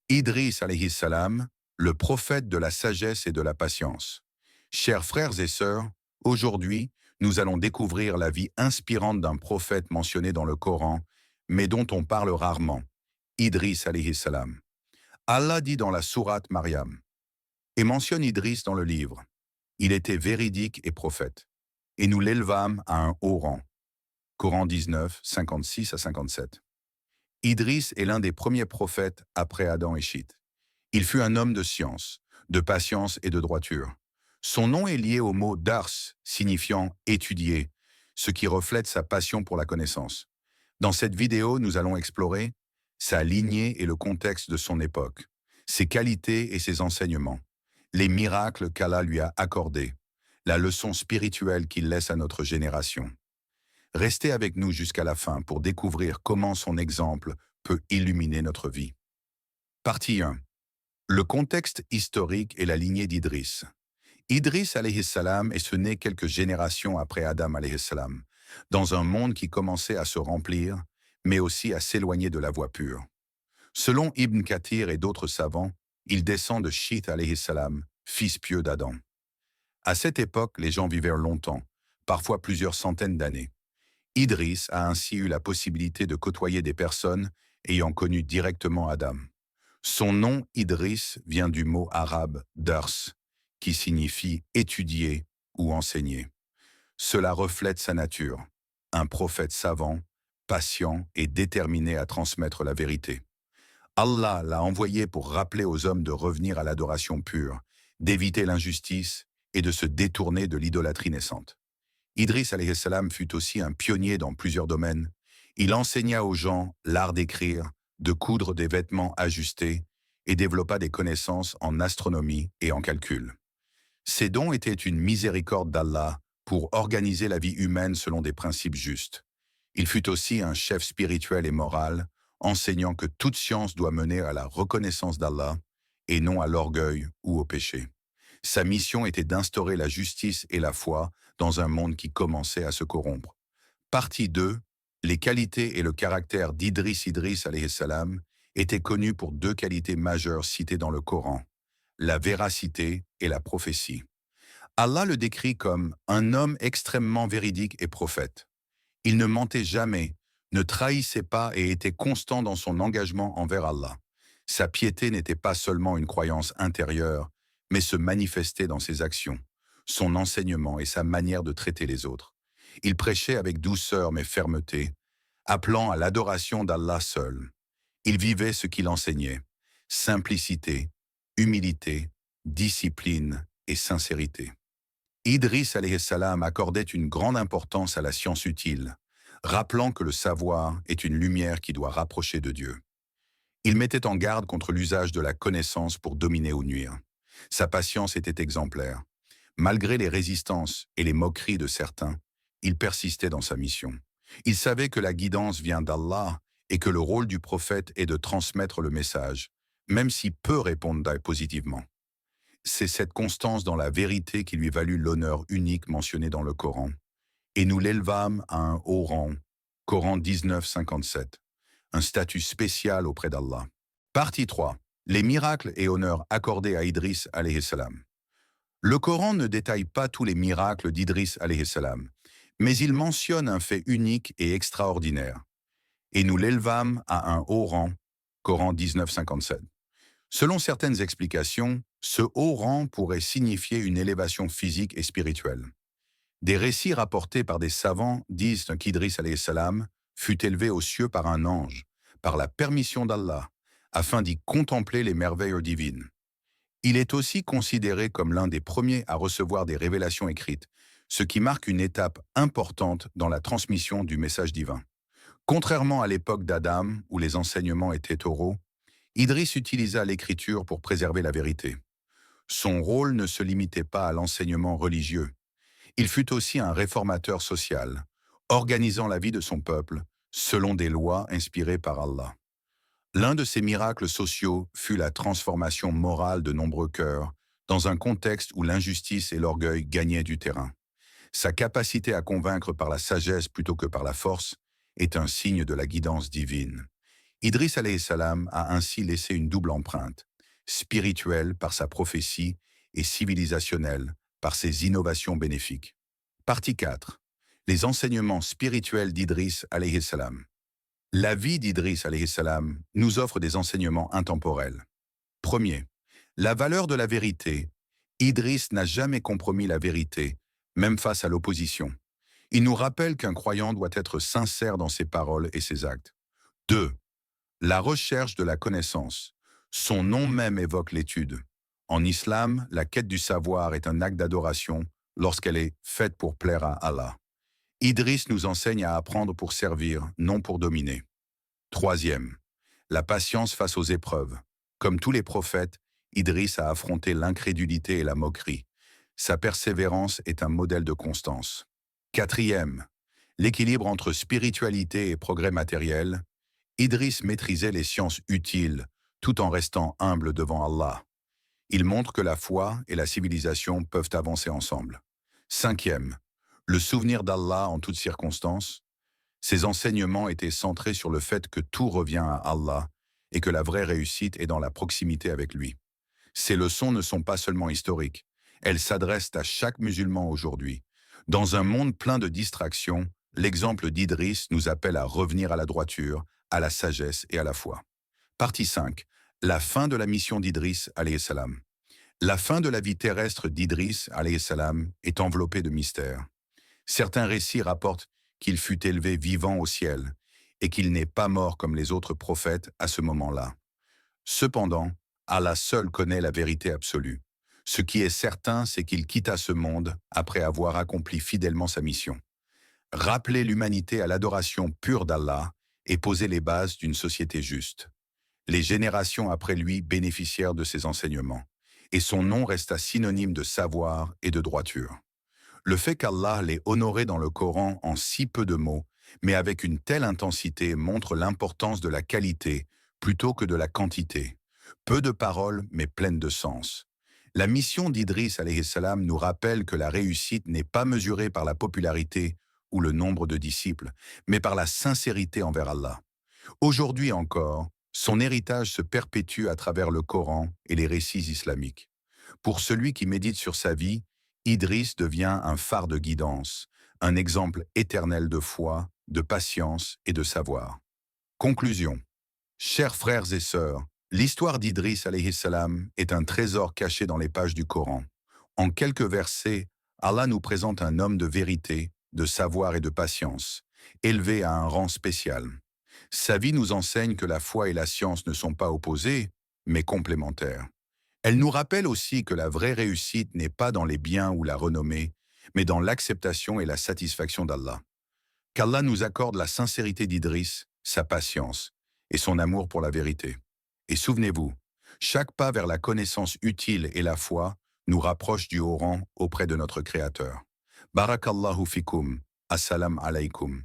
Idriss alayhi salam, le prophète de la sagesse et de la patience. Chers frères et sœurs, aujourd'hui, nous allons découvrir la vie inspirante d'un prophète mentionné dans le Coran, mais dont on parle rarement, Idriss alayhi salam. Allah dit dans la sourate Maryam, et mentionne Idriss dans le livre. Il était véridique et prophète, et nous l'élevâmes à un haut rang. Coran 19, 56 à 57. Idriss est l'un des premiers prophètes après Adam et Chit. Il fut un homme de science, de patience et de droiture. Son nom est lié au mot dars, signifiant étudier, ce qui reflète sa passion pour la connaissance. Dans cette vidéo, nous allons explorer sa lignée et le contexte de son époque, ses qualités et ses enseignements, les miracles qu'Allah lui a accordés, la leçon spirituelle qu'il laisse à notre génération. Restez avec nous jusqu'à la fin pour découvrir comment son exemple peut illuminer notre vie. Partie 1. Le contexte historique et la lignée d'Idriss. Idriss alayhi salam est né quelques générations après Adam alayhi salam, dans un monde qui commençait à se remplir, mais aussi à s'éloigner de la voie pure. Selon Ibn Kathir et d'autres savants, il descend de Chit alayhi salam, fils pieux d'Adam. À cette époque, les gens vivaient longtemps, parfois plusieurs centaines d'années. Idriss a ainsi eu la possibilité de côtoyer des personnes ayant connu directement Adam. Son nom, Idriss, vient du mot arabe dars, qui signifie étudier ou enseigner. Cela reflète sa nature, un prophète savant, patient et déterminé à transmettre la vérité. Allah l'a envoyé pour rappeler aux hommes de revenir à l'adoration pure, d'éviter l'injustice et de se détourner de l'idolâtrie naissante. Idriss alayhi salam fut aussi un pionnier dans plusieurs domaines. Il enseigna aux gens l'art d'écrire, de coudre des vêtements ajustés et développa des connaissances en astronomie et en calcul. Ses dons étaient une miséricorde d'Allah pour organiser la vie humaine selon des principes justes. Il fut aussi un chef spirituel et moral, enseignant que toute science doit mener à la reconnaissance d'Allah et non à l'orgueil ou au péché. Sa mission était d'instaurer la justice et la foi dans un monde qui commençait à se corrompre. Partie 2. Les qualités et le caractère d'Idriss alayhi salam étaient connus pour deux qualités majeures citées dans le Coran, la véracité et la prophétie. Allah le décrit comme un homme extrêmement véridique et prophète. Il ne mentait jamais, ne trahissait pas et était constant dans son engagement envers Allah. Sa piété n'était pas seulement une croyance intérieure, mais se manifestait dans ses actions, son enseignement et sa manière de traiter les autres. Il prêchait avec douceur mais fermeté, appelant à l'adoration d'Allah seul. Il vivait ce qu'il enseignait, simplicité, humilité, discipline et sincérité. Idriss alayhi salam accordait une grande importance à la science utile, rappelant que le savoir est une lumière qui doit rapprocher de Dieu. Il mettait en garde contre l'usage de la connaissance pour dominer ou nuire. Sa patience était exemplaire. Malgré les résistances et les moqueries de certains, il persistait dans sa mission. Il savait que la guidance vient d'Allah et que le rôle du prophète est de transmettre le message, même si peu répondent positivement. C'est cette constance dans la vérité qui lui valut l'honneur unique mentionné dans le Coran. Et nous l'élevâmes à un haut rang, Coran 19, 57, un statut spécial auprès d'Allah. Partie 3. Les miracles et honneurs accordés à Idriss alayhi salam. Le Coran ne détaille pas tous les miracles d'Idriss alayhi salam, mais il mentionne un fait unique et extraordinaire. Et nous l'élevâmes à un haut rang, Coran 19, 57. Selon certaines explications, ce haut rang pourrait signifier une élévation physique et spirituelle. Des récits rapportés par des savants disent qu'Idriss alayhi salam fut élevé aux cieux par un ange, par la permission d'Allah, afin d'y contempler les merveilles divines. Il est aussi considéré comme l'un des premiers à recevoir des révélations écrites, ce qui marque une étape importante dans la transmission du message divin. Contrairement à l'époque d'Adam, où les enseignements étaient oraux, Idriss utilisa l'écriture pour préserver la vérité. Son rôle ne se limitait pas à l'enseignement religieux. Il fut aussi un réformateur social, organisant la vie de son peuple selon des lois inspirées par Allah. L'un de ses miracles sociaux fut la transformation morale de nombreux cœurs dans un contexte où l'injustice et l'orgueil gagnaient du terrain. Sa capacité à convaincre par la sagesse plutôt que par la force est un signe de la guidance divine. Idriss alayhi salam a ainsi laissé une double empreinte, spirituelle par sa prophétie et civilisationnelle par ses innovations bénéfiques. Partie 4. Les enseignements spirituels d'Idriss alayhi salam. La vie d'Idriss alayhi salam nous offre des enseignements intemporels. Premier, la valeur de la vérité. Idriss n'a jamais compromis la vérité, même face à l'opposition. Il nous rappelle qu'un croyant doit être sincère dans ses paroles et ses actes. 2. La recherche de la connaissance. Son nom même évoque l'étude. En islam, la quête du savoir est un acte d'adoration lorsqu'elle est faite pour plaire à Allah. Idriss nous enseigne à apprendre pour servir, non pour dominer. Troisième, la patience face aux épreuves. Comme tous les prophètes, Idriss a affronté l'incrédulité et la moquerie. Sa persévérance est un modèle de constance. Quatrième, l'équilibre entre spiritualité et progrès matériel. Idriss maîtrisait les sciences utiles, tout en restant humble devant Allah. Il montre que la foi et la civilisation peuvent avancer ensemble. Cinquième, le souvenir d'Allah en toutes circonstances. Ses enseignements étaient centrés sur le fait que tout revient à Allah et que la vraie réussite est dans la proximité avec lui. Ces leçons ne sont pas seulement historiques, elles s'adressent à chaque musulman aujourd'hui. Dans un monde plein de distractions, l'exemple d'Idriss nous appelle à revenir à la droiture, à la sagesse et à la foi. Partie 5. La fin de la mission d'Idriss alayhi salam. La fin de la vie terrestre d'Idriss alayhi salam est enveloppée de mystères. Certains récits rapportent qu'il fut élevé vivant au ciel et qu'il n'est pas mort comme les autres prophètes à ce moment-là. Cependant, Allah seul connaît la vérité absolue. Ce qui est certain, c'est qu'il quitta ce monde après avoir accompli fidèlement sa mission. Rappeler l'humanité à l'adoration pure d'Allah et poser les bases d'une société juste. Les générations après lui bénéficièrent de ses enseignements, et son nom resta synonyme de savoir et de droiture. Le fait qu'Allah l'ait honoré dans le Coran en si peu de mots, mais avec une telle intensité, montre l'importance de la qualité plutôt que de la quantité. Peu de paroles, mais pleines de sens. La mission d'Idriss alayhi salam nous rappelle que la réussite n'est pas mesurée par la popularité ou le nombre de disciples, mais par la sincérité envers Allah. Aujourd'hui encore, son héritage se perpétue à travers le Coran et les récits islamiques. Pour celui qui médite sur sa vie, Idriss devient un phare de guidance, un exemple éternel de foi, de patience et de savoir. Conclusion. Chers frères et sœurs, l'histoire d'Idriss alayhi salam est un trésor caché dans les pages du Coran. En quelques versets, Allah nous présente un homme de vérité, de savoir et de patience, élevé à un rang spécial. Sa vie nous enseigne que la foi et la science ne sont pas opposées, mais complémentaires. Elle nous rappelle aussi que la vraie réussite n'est pas dans les biens ou la renommée, mais dans l'acceptation et la satisfaction d'Allah. Qu'Allah nous accorde la sincérité d'Idriss, sa patience et son amour pour la vérité. Et souvenez-vous, chaque pas vers la connaissance utile et la foi nous rapproche du haut rang auprès de notre Créateur. Barakallahu fikum, assalam alaykum.